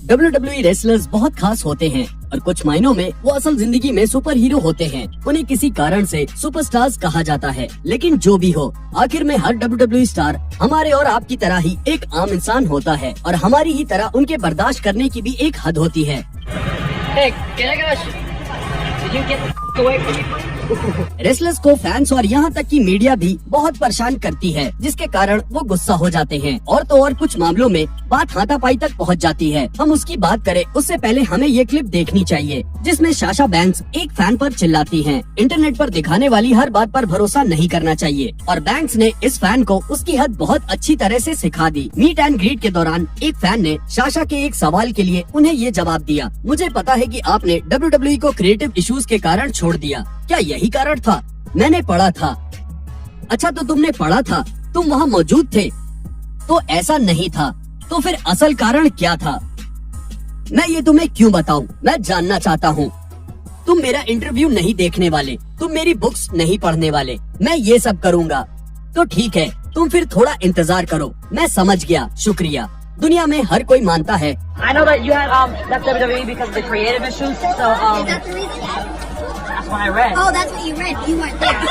WWE wrestlers बहुत खास होते हैं और कुछ मायनों में वो असल जिंदगी में सुपर हीरो होते हैं। उन्हें किसी कारण से सुपरस्टार्स कहा जाता है। लेकिन जो भी हो, आखिर में हर WWE स्टार हमारे और आपकी तरह ही एक आम इंसान होता है और हमारी ही तरह उनके बर्दाश्त करने की भी एक हद होती है। रेसलर्स को फैंस और यहाँ तक कि मीडिया भी बहुत परेशान करती है, जिसके कारण वो गुस्सा हो जाते हैं और तो और कुछ मामलों में बात हाथापाई तक पहुँच जाती है। हम उसकी बात करें उससे पहले हमें ये क्लिप देखनी चाहिए जिसमें साशा बैंक्स एक फैन पर चिल्लाती हैं। इंटरनेट पर दिखाने वाली हर बात पर भरोसा नहीं करना चाहिए और बैंक्स ने इस फैन को उसकी हद बहुत अच्छी तरह से सिखा दी। मीट एंड ग्रीट के दौरान एक फैन ने साशा के एक सवाल के लिए उन्हें ये जवाब दिया, मुझे पता है कि आपने WWE को क्रिएटिव इश्यूज के कारण छोड़ दिया, क्या यही कारण था? मैंने पढ़ा था। अच्छा, तो तुमने पढ़ा था, तुम वहाँ मौजूद थे? तो ऐसा नहीं था, तो फिर असल कारण क्या था? मैं ये तुम्हें क्यों बताऊं? मैं जानना चाहता हूँ। तुम मेरा इंटरव्यू नहीं देखने वाले, तुम मेरी बुक्स नहीं पढ़ने वाले, मैं ये सब करूँगा। तो ठीक है, तुम फिर थोड़ा इंतजार करो। मैं समझ गया, शुक्रिया। दुनिया में हर कोई मानता है। I know that you had left WWE because of the creative issues. So Is that the reason? that's what I read. Oh, that's what you read. You weren't there.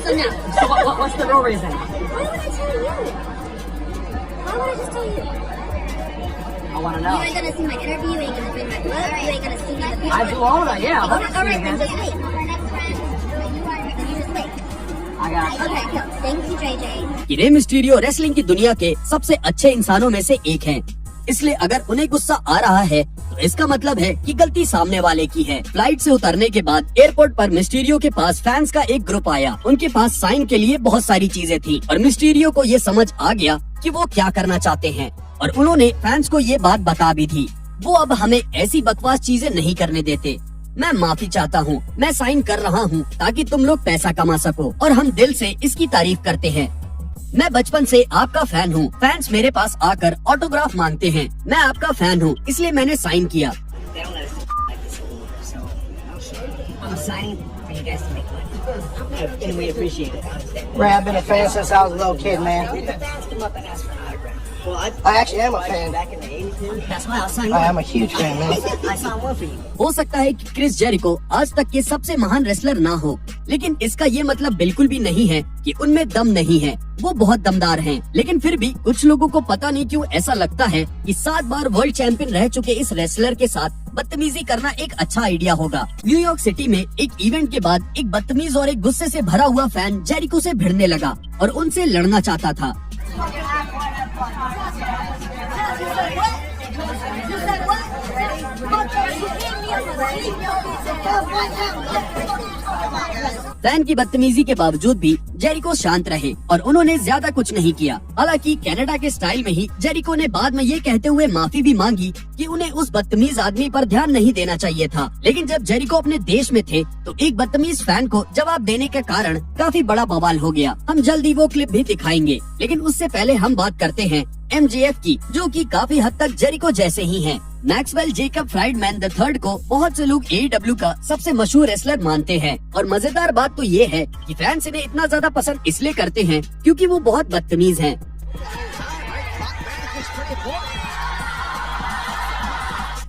So no. So what's the real reason? Why would I tell you? Why would I just tell you? I want to You know. ain't gonna see my interview. You ain't gonna read my book. You ain't gonna see me in the future. I do all that, yeah. I'll Okay, all right, then see you just again. wait. For our next friend, you just wait. I got you. Okay, cool. Thank you, JJ. कि Rey Mysterio wrestling की दुनिया के सबसे अच्छे इंसानों में से एक हैं। इसलिए अगर उन्हें गुस्सा आ रहा है तो इसका मतलब है कि गलती सामने वाले की है। फ्लाइट से उतरने के बाद एयरपोर्ट पर मिस्टीरियो के पास फैंस का एक ग्रुप आया। उनके पास साइन के लिए बहुत सारी चीजें थी और मिस्टीरियो को ये समझ आ गया कि वो क्या करना चाहते हैं और उन्होंने फैंस को ये बात बता भी थी। वो अब हमें ऐसी बकवास चीजें नहीं करने देते। मैं माफी चाहता हूँ, मैं साइन कर रहा हूँ ताकि तुम लोग पैसा कमा सको और हम दिल से इसकी तारीफ करते हैं। मैं बचपन से आपका फैन हूँ। फैंस मेरे पास आकर ऑटोग्राफ मांगते हैं। मैं आपका फैन हूँ, इसलिए मैंने साइन किया। Ray, I've been a fan since I was a little kid, man. I actually am a fan. I am a huge fan, man. हो सकता है कि क्रिस जेरिको आज तक के सबसे महान रेसलर ना हो, लेकिन इसका ये मतलब बिल्कुल भी नहीं है कि उनमें दम नहीं है। वो बहुत दमदार हैं, लेकिन फिर भी कुछ लोगों को पता नहीं क्यों ऐसा लगता है कि 7 बार वर्ल्ड चैंपियन रह चुके इस रेसलर के साथ बदतमीजी करना एक अच्छा आइडिया होगा। न्यूयॉर्क सिटी में एक इवेंट के बाद एक बदतमीज और एक गुस्से से भरा हुआ फैन जेरिको से भिड़ने लगा और उनसे लड़ना चाहता था। फैन की बदतमीजी के बावजूद भी जेरिको शांत रहे और उन्होंने ज्यादा कुछ नहीं किया। हालांकि कनाडा के स्टाइल में ही जेरिको ने बाद में ये कहते हुए माफी भी मांगी कि उन्हें उस बदतमीज आदमी पर ध्यान नहीं देना चाहिए था। लेकिन जब जेरिको अपने देश में थे तो एक बदतमीज फैन को जवाब देने के कारण काफी बड़ा बवाल हो गया। हम जल्दी वो क्लिप भी दिखाएंगे, लेकिन उससे पहले हम बात करते हैं MJF की, जो कि काफी हद तक जेरिको जैसे ही हैं। मैक्सवेल जेकब फ्राइडमैन III को बहुत से लोग AEW का सबसे मशहूर रेसलर मानते हैं और मजेदार बात तो ये है कि फैंस इन्हें इतना ज्यादा पसंद इसलिए करते हैं क्योंकि वो बहुत बदतमीज हैं।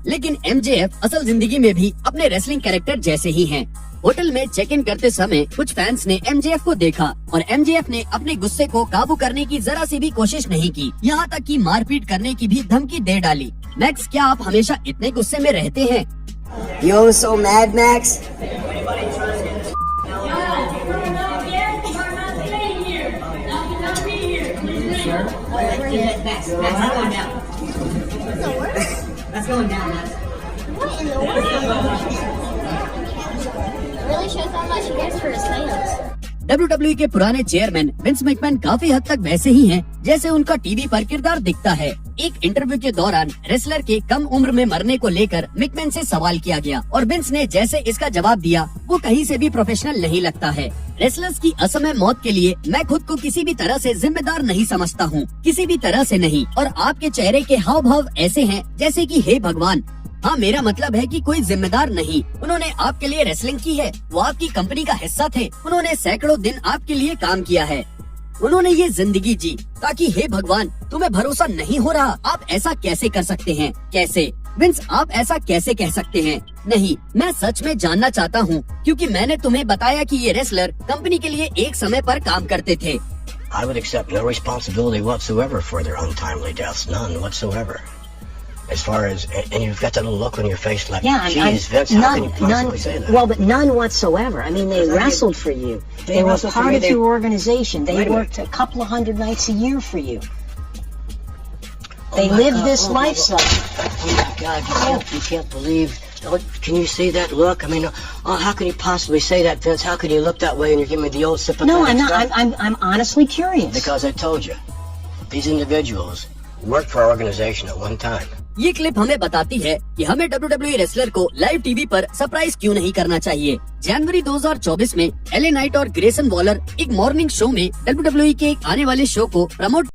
लेकिन MJF असल जिंदगी में भी अपने रेसलिंग कैरेक्टर जैसे ही हैं। होटल में चेक इन करते समय कुछ फैंस ने MJF को देखा और MJF ने अपने गुस्से को काबू करने की जरा सी भी कोशिश नहीं की, यहाँ तक कि मारपीट करने की भी धमकी दे डाली। मैक्स, क्या आप हमेशा इतने गुस्से में रहते हैं? Yo, so mad, Max. Really shows how much he cares for his fans. WWE के पुराने चेयरमैन विंस मैकमैन काफी हद तक वैसे ही हैं जैसे उनका टीवी पर किरदार दिखता है। एक इंटरव्यू के दौरान रेसलर के कम उम्र में मरने को लेकर मैकमैन से सवाल किया गया और विंस ने जैसे इसका जवाब दिया वो कहीं से भी प्रोफेशनल नहीं लगता है। रेसलर्स की असमय मौत के लिए मैं खुद को किसी भी तरह से जिम्मेदार नहीं समझता हूँ, किसी भी तरह से नहीं। और आपके चेहरे के हाव भाव ऐसे हैं जैसे कि हे भगवान। हाँ, मेरा मतलब है कि कोई जिम्मेदार नहीं। उन्होंने आपके लिए रेसलिंग की है, वो आपकी कंपनी का हिस्सा थे, उन्होंने सैकड़ों दिन आपके लिए काम किया है, उन्होंने ये जिंदगी जी ताकि हे भगवान तुम्हें भरोसा नहीं हो रहा, आप ऐसा कैसे कर सकते हैं? कैसे? विंस, आप ऐसा कैसे कह सकते हैं? नहीं, मैं सच में जानना चाहता हूँ, क्योंकि मैंने तुम्हें बताया कि ये रेसलर कंपनी के लिए एक समय पर काम करते थे। I would accept no responsibility whatsoever for their untimely deaths, none whatsoever. As far as, and you've got that little look on your face like, geez, Vince, how can you possibly say that? Well, but none whatsoever. I mean, they wrestled for you. They were part of your organization. They worked a couple of hundred nights a year for you. They lived this lifestyle. Oh my God, you can't believe, can you see that look? I mean, how can you possibly say that, Vince? How can you look that way and you're giving me the old sympathetic No, I'm stuff? not. I'm honestly curious. Because I told you, these individuals worked for our organization at one time. ये clip हमें बताती है कि हमें WWE wrestler को live TV पर surprise क्यों नहीं करना चाहिए। जनवरी 2024 में LA नाइट और ग्रेसन वॉलर एक मॉर्निंग शो में WWE के एक आने वाले शो को प्रमोट